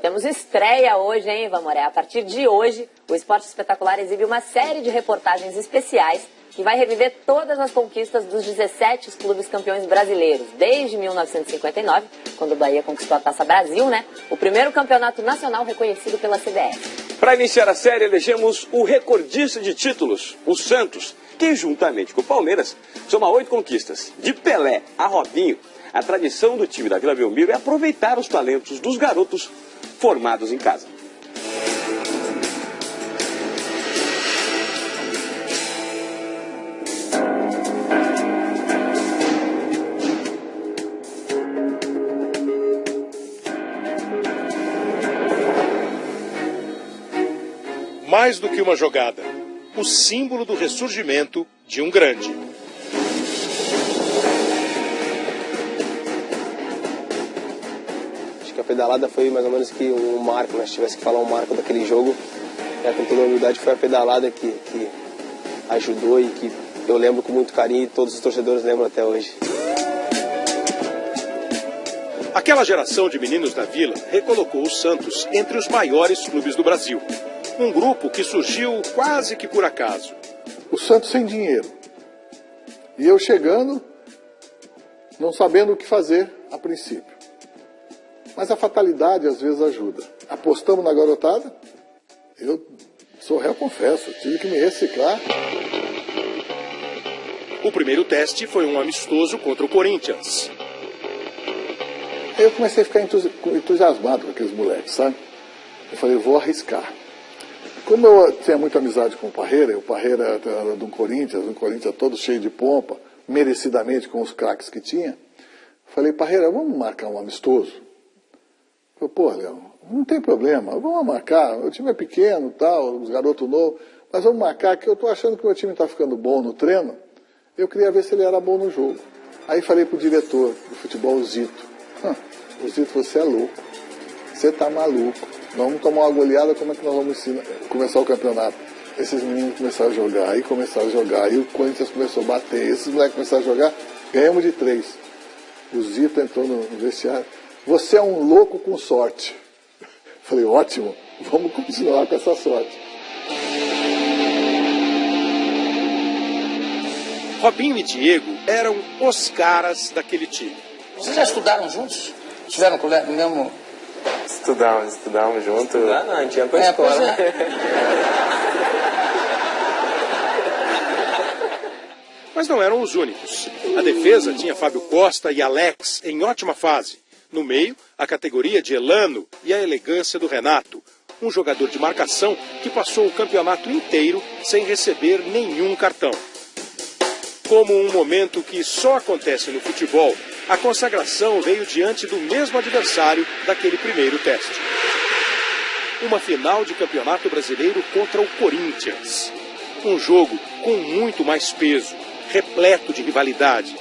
temos estreia hoje, hein, Vamoré? A partir de hoje, o Esporte Espetacular exibe uma série de reportagens especiais que vai reviver todas as conquistas dos 17 clubes campeões brasileiros, desde 1959, quando o Bahia conquistou a Taça Brasil, né? O primeiro campeonato nacional reconhecido pela CBF. Para iniciar a série, elegemos o recordista de títulos, o Santos, que juntamente com o Palmeiras soma 8 conquistas. De Pelé a Robinho, a tradição do time da Vila Belmiro é aproveitar os talentos dos garotos formados em casa. Mais do que uma jogada, o símbolo do ressurgimento de um grande. Acho que a pedalada foi mais ou menos que um marco, né? Se tivesse que falar um marco daquele jogo, com toda a humildade, foi a pedalada que ajudou e que eu lembro com muito carinho e todos os torcedores lembram até hoje. Aquela geração de meninos da Vila recolocou o Santos entre os maiores clubes do Brasil. Um grupo que surgiu quase que por acaso. O Santos sem dinheiro. E eu chegando, não sabendo o que fazer a princípio. Mas a fatalidade às vezes ajuda. Apostamos na garotada. Eu sou réu, confesso. Tive que me reciclar. O primeiro teste foi um amistoso contra o Corinthians. Eu comecei a ficar entusiasmado com aqueles moleques, sabe? Eu falei, vou arriscar. Como eu tinha muita amizade com o Parreira era de um Corinthians todo cheio de pompa, merecidamente com os craques que tinha, falei, Parreira, vamos marcar um amistoso? Falei, pô, Leão, não tem problema, vamos marcar, o time é pequeno, tal, os garotos novos, mas vamos marcar, que eu estou achando que o meu time está ficando bom no treino, eu queria ver se ele era bom no jogo. Aí falei pro diretor do futebol, o Zito, o Zito, você é louco, você tá maluco. Vamos tomar uma goleada, como é que nós vamos começar o campeonato? Esses meninos começaram a jogar, aí o Corinthians começou a bater, esses moleques começaram a jogar, ganhamos de 3. O Zito entrou no vestiário, você é um louco com sorte. Falei, ótimo, vamos continuar com essa sorte. Robinho e Diego eram os caras daquele time. Vocês já estudaram juntos? Estiveram no mesmo... Estudávamos junto. Estudar não, a gente ia pra escola. Mas não eram os únicos. A defesa tinha Fábio Costa e Alex em ótima fase. No meio, a categoria de Elano e a elegância do Renato. Um jogador de marcação que passou o campeonato inteiro sem receber nenhum cartão. Como um momento que só acontece no futebol, a consagração veio diante do mesmo adversário daquele primeiro teste. Uma final de campeonato brasileiro contra o Corinthians. Um jogo com muito mais peso, repleto de rivalidade.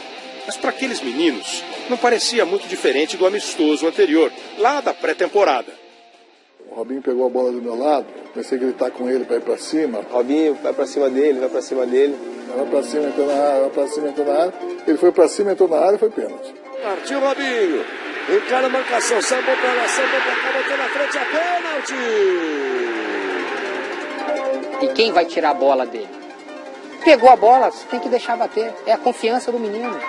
Mas para aqueles meninos, não parecia muito diferente do amistoso anterior, lá da pré-temporada. O Robinho pegou a bola do meu lado, comecei a gritar com ele para ir para cima. Robinho, vai para cima dele, vai para cima dele. Vai para cima, entrou na área, vai para cima, entrou na área. Ele foi para cima, entrou na área e foi pênalti. Partiu Robinho. Encara a marcação, sambou para lá, sambou para cá, botou na frente, a pênalti. E quem vai tirar a bola dele? Pegou a bola, você tem que deixar bater. É a confiança do menino.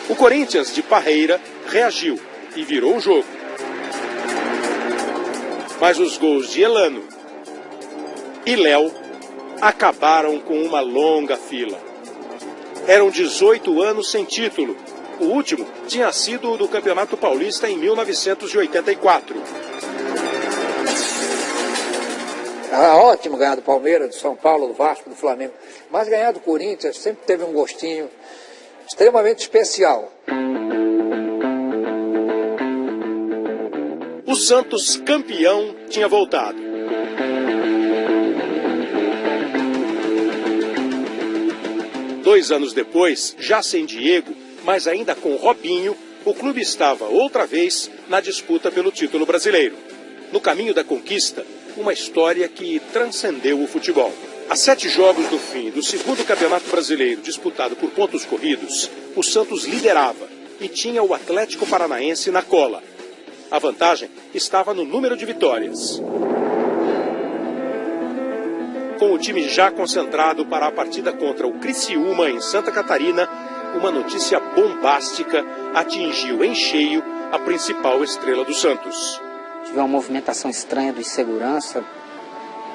O Corinthians de Parreira reagiu e virou o jogo. Mas os gols de Elano e Léo acabaram com uma longa fila. Eram 18 anos sem título. O último tinha sido o do Campeonato Paulista em 1984. Era ótimo ganhar do Palmeiras, do São Paulo, do Vasco, do Flamengo. Mas ganhar do Corinthians sempre teve um gostinho extremamente especial. O Santos campeão tinha voltado. Dois anos depois, já sem Diego, mas ainda com Robinho, o clube estava outra vez na disputa pelo título brasileiro. No caminho da conquista, uma história que transcendeu o futebol. A 7 jogos do fim do segundo campeonato brasileiro disputado por pontos corridos, o Santos liderava, e tinha o Atlético Paranaense na cola. A vantagem estava no número de vitórias. Com o time já concentrado para a partida contra o Criciúma em Santa Catarina, uma notícia bombástica atingiu em cheio a principal estrela do Santos. Tive uma movimentação estranha dos segurança.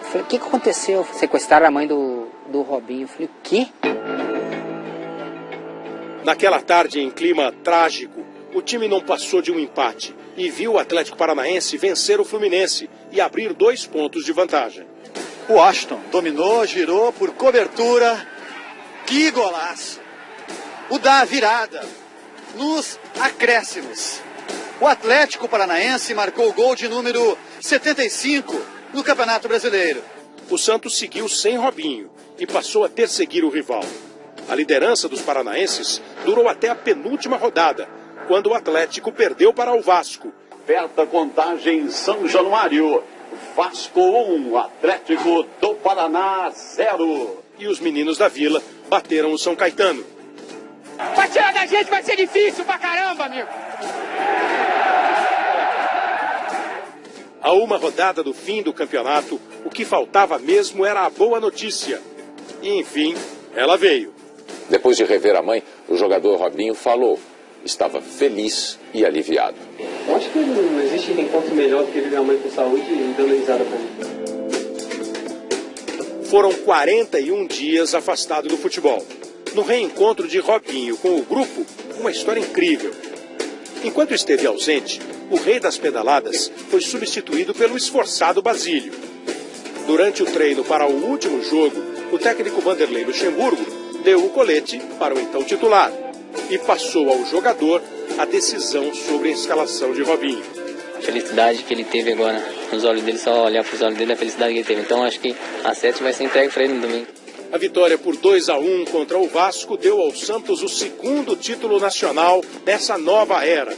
Falei, o que aconteceu? Sequestraram a mãe do Robinho. Falei, o quê? Naquela tarde, em clima trágico, o time não passou de um empate e viu o Atlético Paranaense vencer o Fluminense e abrir 2 pontos de vantagem. O Washington dominou, girou por cobertura. Que golaço! O da virada nos acréscimos. O Atlético Paranaense marcou o gol de número 75 no Campeonato Brasileiro. O Santos seguiu sem Robinho e passou a perseguir o rival. A liderança dos paranaenses durou até a penúltima rodada, quando o Atlético perdeu para o Vasco. Aperta contagem em São Januário. Vasco 1, Atlético do Paraná 0. E os meninos da Vila bateram o São Caetano. Pra tirar da gente vai ser difícil pra caramba, amigo. A uma rodada do fim do campeonato, o que faltava mesmo era a boa notícia. E, enfim, ela veio. Depois de rever a mãe, o jogador Robinho falou. Estava feliz e aliviado. Eu acho que não existe encontro melhor do que ver a mãe com saúde e dando risada pra mim. Foram 41 dias afastado do futebol. No reencontro de Robinho com o grupo, uma história incrível. Enquanto esteve ausente, o rei das pedaladas foi substituído pelo esforçado Basílio. Durante o treino para o último jogo, o técnico Vanderlei Luxemburgo deu o colete para o então titular e passou ao jogador a decisão sobre a escalação de Robinho. A felicidade que ele teve agora nos olhos dele, só olhar para os olhos dele, a felicidade que ele teve. Então acho que a 7 vai ser entregue para ele no domingo. A vitória por 2-1 contra o Vasco deu ao Santos o 2º título nacional dessa nova era.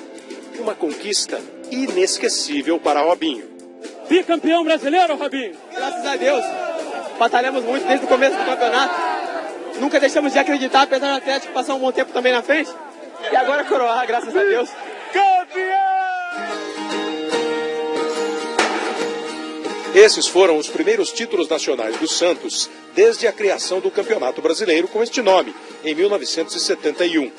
Uma conquista inesquecível para Robinho. Bicampeão brasileiro, Robinho. Graças a Deus. Batalhamos muito desde o começo do campeonato. Nunca deixamos de acreditar, apesar do Atlético passar um bom tempo também na frente. E agora coroar, graças a Deus. Campeão! Esses foram os primeiros títulos nacionais do Santos desde a criação do Campeonato Brasileiro com este nome, em 1971.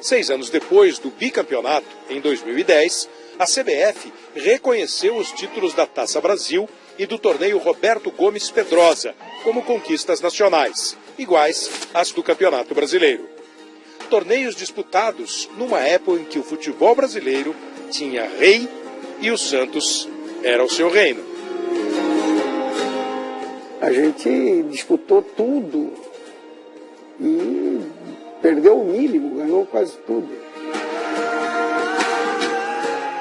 6 anos depois do bicampeonato, em 2010, a CBF reconheceu os títulos da Taça Brasil e do torneio Roberto Gomes Pedrosa como conquistas nacionais, iguais às do Campeonato Brasileiro. Torneios disputados numa época em que o futebol brasileiro tinha rei e o Santos era o seu reino. A gente disputou tudo e perdeu o mínimo, ganhou quase tudo.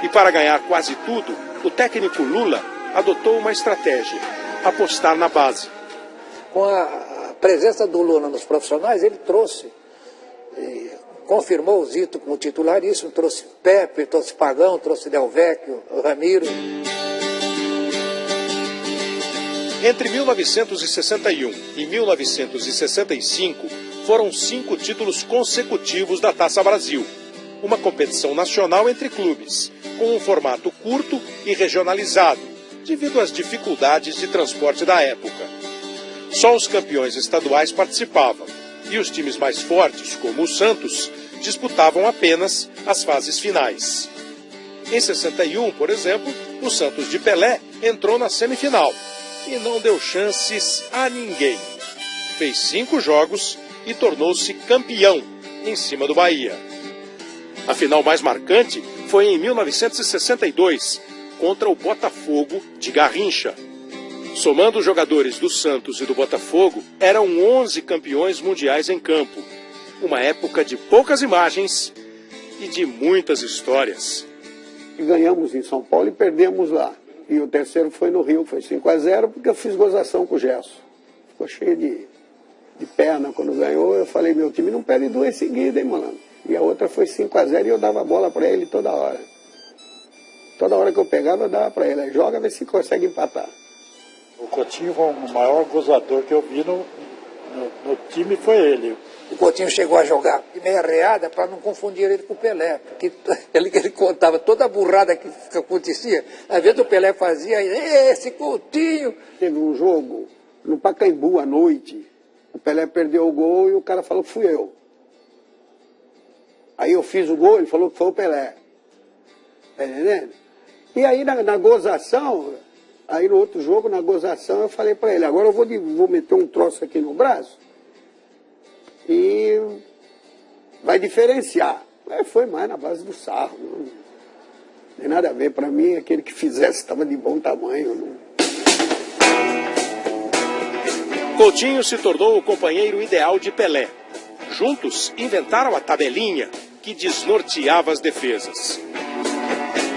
E para ganhar quase tudo, o técnico Lula adotou uma estratégia: apostar na base. Com a presença do Lula nos profissionais, ele trouxe, confirmou o Zito como titular, isso trouxe Pepe, trouxe Pagão, trouxe Del Vecchio, Ramiro. Entre 1961 e 1965, foram 5 títulos consecutivos da Taça Brasil, uma competição nacional entre clubes, com um formato curto e regionalizado, devido às dificuldades de transporte da época. Só os campeões estaduais participavam, e os times mais fortes, como o Santos, disputavam apenas as fases finais. Em 61, por exemplo, o Santos de Pelé entrou na semifinal e não deu chances a ninguém. Fez 5 jogos e tornou-se campeão em cima do Bahia. A final mais marcante foi em 1962, contra o Botafogo de Garrincha. Somando os jogadores do Santos e do Botafogo, eram 11 campeões mundiais em campo. Uma época de poucas imagens e de muitas histórias. Ganhamos em São Paulo e perdemos lá. E o terceiro foi no Rio, foi 5-0, porque eu fiz gozação com o Gerson. Ficou cheio de perna quando ganhou. Eu falei, meu time não perde 2 seguidas, hein, mano? E a outra foi 5-0 e eu dava bola pra ele toda hora. Toda hora que eu pegava, eu dava pra ele. Aí joga, vê se consegue empatar. O Coutinho foi o maior gozador que eu vi no time, foi ele. O Coutinho chegou a jogar de meia reada para não confundir ele com o Pelé, porque ele contava toda a burrada que acontecia. Às vezes o Pelé fazia, esse Coutinho. Teve um jogo no Pacaembu à noite, o Pelé perdeu o gol e o cara falou que fui eu. Aí eu fiz o gol, ele falou que foi o Pelé. Tá entendendo? E aí na gozação, aí no outro jogo, na gozação, eu falei para ele, agora eu vou meter um troço aqui no braço e vai diferenciar. Aí foi mais na base do sarro. Não tem nada a ver. Para mim, aquele que fizesse estava de bom tamanho. Não... Coutinho se tornou o companheiro ideal de Pelé. Juntos, inventaram a tabelinha que desnorteava as defesas.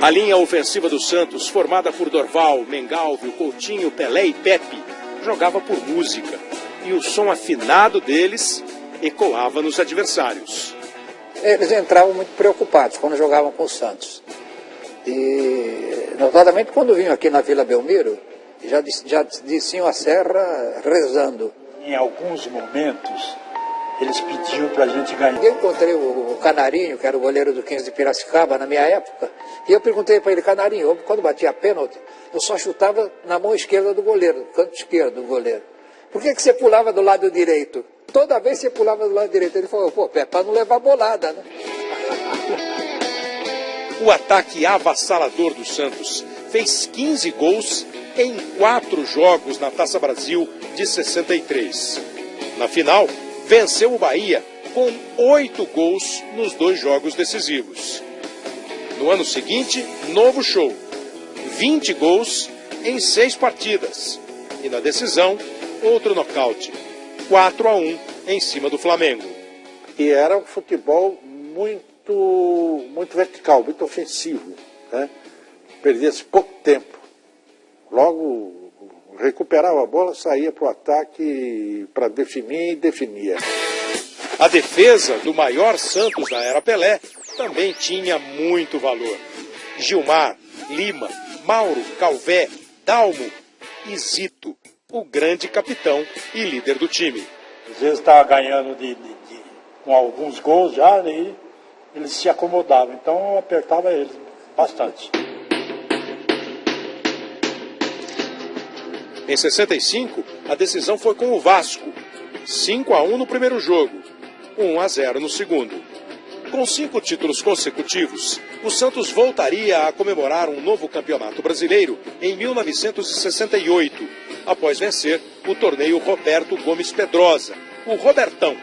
A linha ofensiva do Santos, formada por Dorval, Mengalvio, Coutinho, Pelé e Pepe, jogava por música. E o som afinado deles ecoava nos adversários. Eles entravam muito preocupados quando jogavam com o Santos. E, notadamente, quando vinham aqui na Vila Belmiro, já desciam a serra rezando. Em alguns momentos, eles pediam para a gente ganhar. Eu encontrei o Canarinho, que era o goleiro do 15 de Piracicaba, na minha época, e eu perguntei para ele, Canarinho, quando batia pênalti, eu só chutava na mão esquerda do goleiro, no canto esquerdo do goleiro. Por que você pulava do lado direito? Toda vez você pulava do lado direito. Ele falou, pô, é para não levar bolada, né? O ataque avassalador do Santos fez 15 gols em 4 jogos na Taça Brasil de 63. Na final, venceu o Bahia com 8 gols nos 2 jogos decisivos. No ano seguinte, novo show. 20 gols em 6 partidas. E na decisão, outro nocaute. 4-1 em cima do Flamengo. E era um futebol muito vertical, muito ofensivo, né? Perdia-se pouco tempo. Logo recuperava a bola, saía para o ataque para definir e definia. A defesa do maior Santos da era Pelé também tinha muito valor. Gilmar, Lima, Mauro, Calvé, Dalmo e Zito, o grande capitão e líder do time. Às vezes estava ganhando com alguns gols já, e eles se acomodavam, então eu apertava eles bastante. Em 65, a decisão foi com o Vasco. 5-1 no primeiro jogo, 1-0 no segundo. Com 5 títulos consecutivos, o Santos voltaria a comemorar um novo campeonato brasileiro em 1968, após vencer o torneio Roberto Gomes Pedrosa, o Robertão.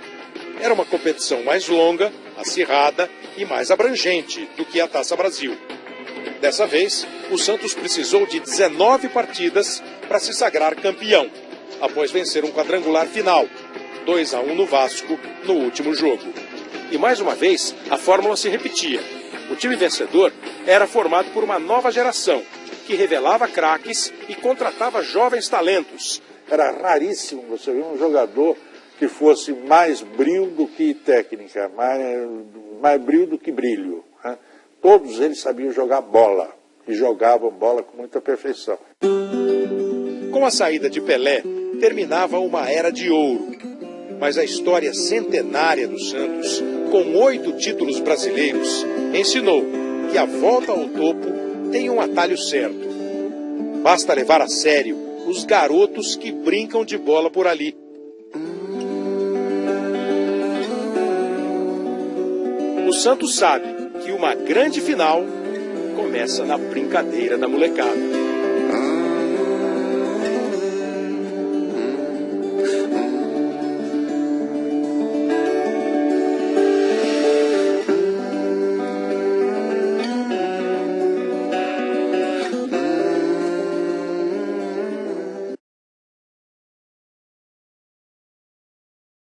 Era uma competição mais longa, acirrada e mais abrangente do que a Taça Brasil. Dessa vez, o Santos precisou de 19 partidas para se sagrar campeão, após vencer um quadrangular final, 2-1 no Vasco, no último jogo. E mais uma vez, a fórmula se repetia. O time vencedor era formado por uma nova geração, que revelava craques e contratava jovens talentos. Era raríssimo você ver um jogador que fosse mais brio do que técnica, mais brio do que brilho, né? Todos eles sabiam jogar bola e jogavam bola com muita perfeição. Com a saída de Pelé, terminava uma era de ouro. Mas a história centenária do Santos, com 8 títulos brasileiros, ensinou que a volta ao topo tem um atalho certo. Basta levar a sério os garotos que brincam de bola por ali. O Santos sabe que uma grande final começa na brincadeira da molecada.